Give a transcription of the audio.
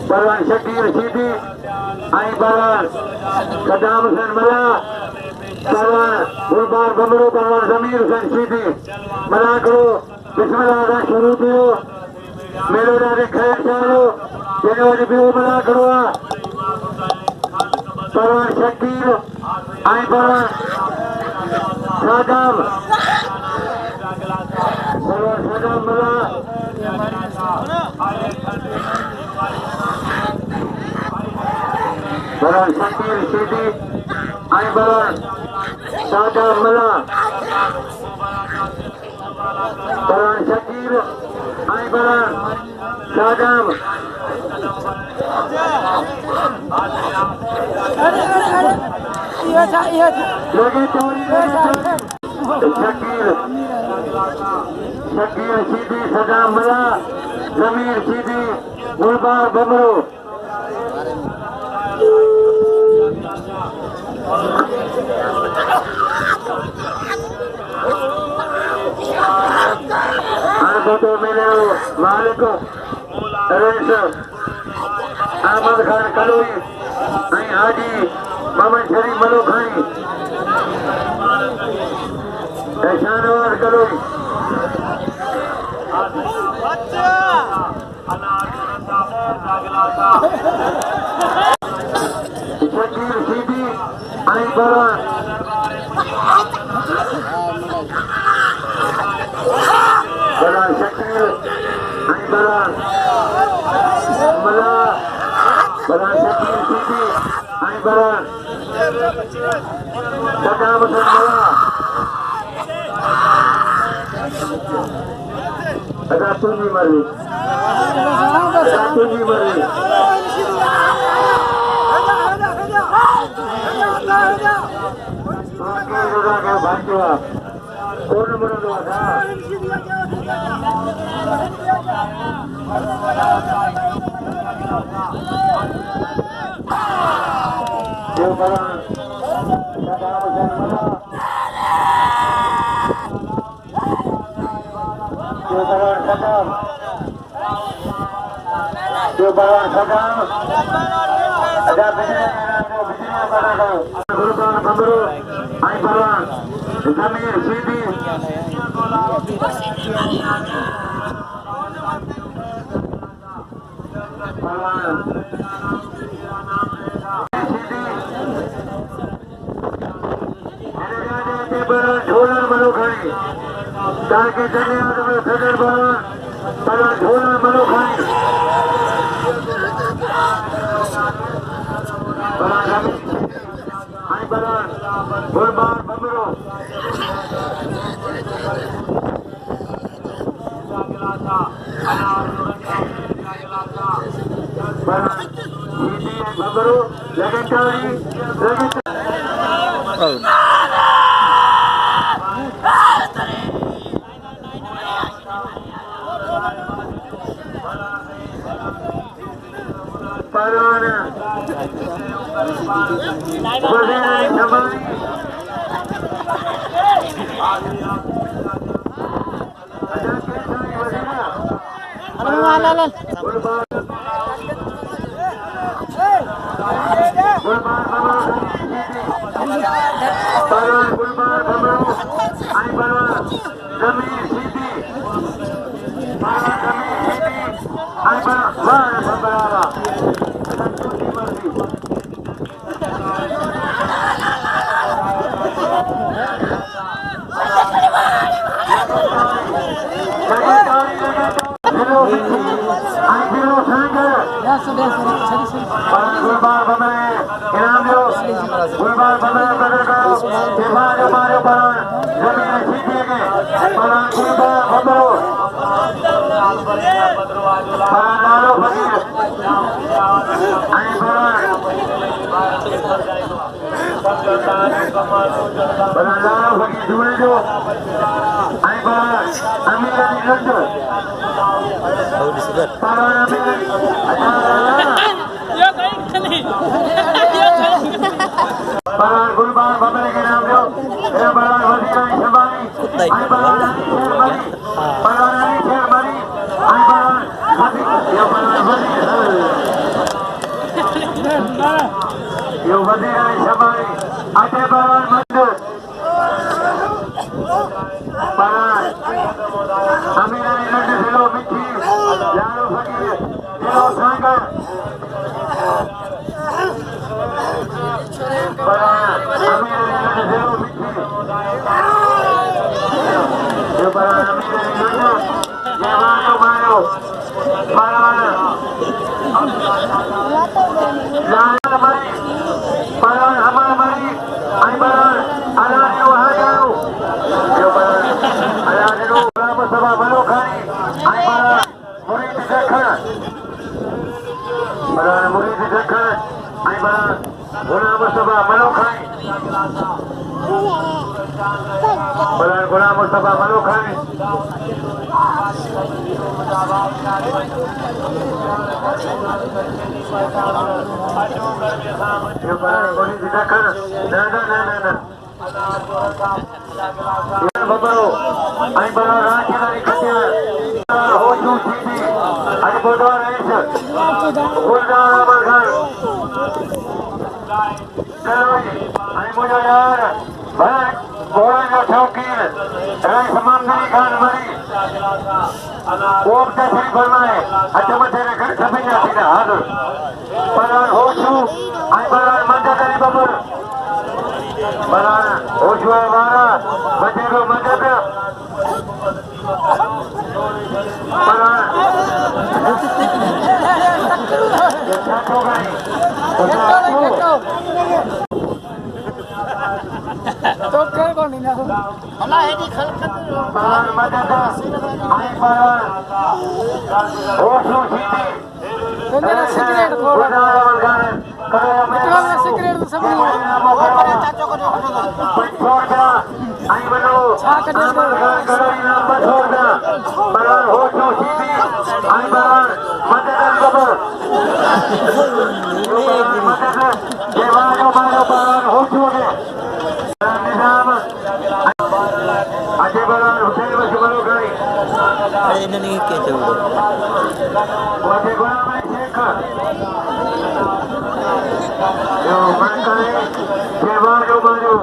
परवान शकीर सीधी आई परवान सदाम हुसैन मला परवान गुलबार बमरो परवान जमीर हुसैन सीधी मला करो बिस्मिल्लाह का शुरू दियो मेरे राजे खैर चालो जेने वाली भी मला करो परवान शकीर आई परवान सदाम परवान सदाम मला परवान शकीर सीधी आई परवान सदाम मला परवान शकीर आई परवान सदाम लगे चोरी शकीर शकीर सीधी सदाम मला जमीर सीधी गुलबार बमरो तो मेरे मालिक रईस अहमद खान कलोई हाजी मोहम्मद शरीफ मलो खाई शाहनवाज कलोई शकीर सीधी आई परवान परवान शकीर आई परवान मला परवान शकीर सीधी आई परवान सदाम हुसैन मला अदा तुझी मर्जी तुझी मर्जी भाग्य कोण म्हणून देव परवान सदाम हुसैन मला देव परवान सदाम देव परवान सदाम अदा बिजलियां बना दो गुलबार बमरो आई परवान जमीर सीधी परवान ढोलर मनो खाई ताकि जने में सदर परवान ढोलर मनो खाई परवान आई परवान गुलबार बमरो बमरो लगेटारी परवान गुलबार बमरो आई परवान जमीर सीधी परवान जमीर सीधी आई परवान बमरावा तुझी मर्जी गुलबार बमरे इनाम दो गुलबार बमरे बदल करो मारो मारो परवान जमीन सीधी के परवान गुलबार बमरो परवान लालो फकीर आई परवान परवान लालो फकीर जुड़े जो आई परवान अमीर अली लड्डू परवान अमीर परवान गुलबार बमरे के नाम दो परवान वजीर शबानी બધા आई बरान शेर मरी बरान शेर मरी आई बरान मरी यो बरान मरी यो वजीर शमाई आटे बरान मंदिर बरान अमीर अली लड्डू जिलो मिठी यारो फकीर जिलो सागर बरान अमीर अली लड्डू जिलो मिठी ये बरान अमीर अली लड्डू ये मारो मारो बरान लाल मरी बरान हमार मरी आई बरान अलानी वहाँ जाओ ये बरान अलानी रो राम सभा मनो खानी आई बरान मुरीद देखा बरान मुरीद देखा आई बरान गुलाम सभा मनो खानी बरान गुलाम सभा मनो खानी ये बरान मुरीद देखा ना ना ना ना ना यार बबरो आई बरान रांची नारी खटिया हो जू सीधी आई बोदवा रईस गुलजार अमर खान चलो आई मुझे यार भाई घोड़ा का शौकीन रईस मामदनी खान मरी वो तशरीफ फरमाए अच्छा मथे ने घर छपिया सीधा हाजिर बरान होशू आई बरान मदद अली बबर बरान होशू वाला बचेरो मदद बरान ये छाटो गई तो कर कौन नहीं ना हला है दी खलकत बरान मदद आई बरान होशू सीधी तो मेरा सिगरेट खोल गुलजार अमर खान करे तो मेरा सिगरेट तो सब नहीं चाचा को छोड़ दे आई बनो अमर खान करो इनाम पर छोड़ दे बरान होशू सीधी आई बरान मदद अली बबर मदद देवानो मारो बरान होशू ने निजाम अजय बरान हुसैन बस मनो खानी नहीं के चलो वाजे गुलाम अली शेख यो मन करे देवानो मारो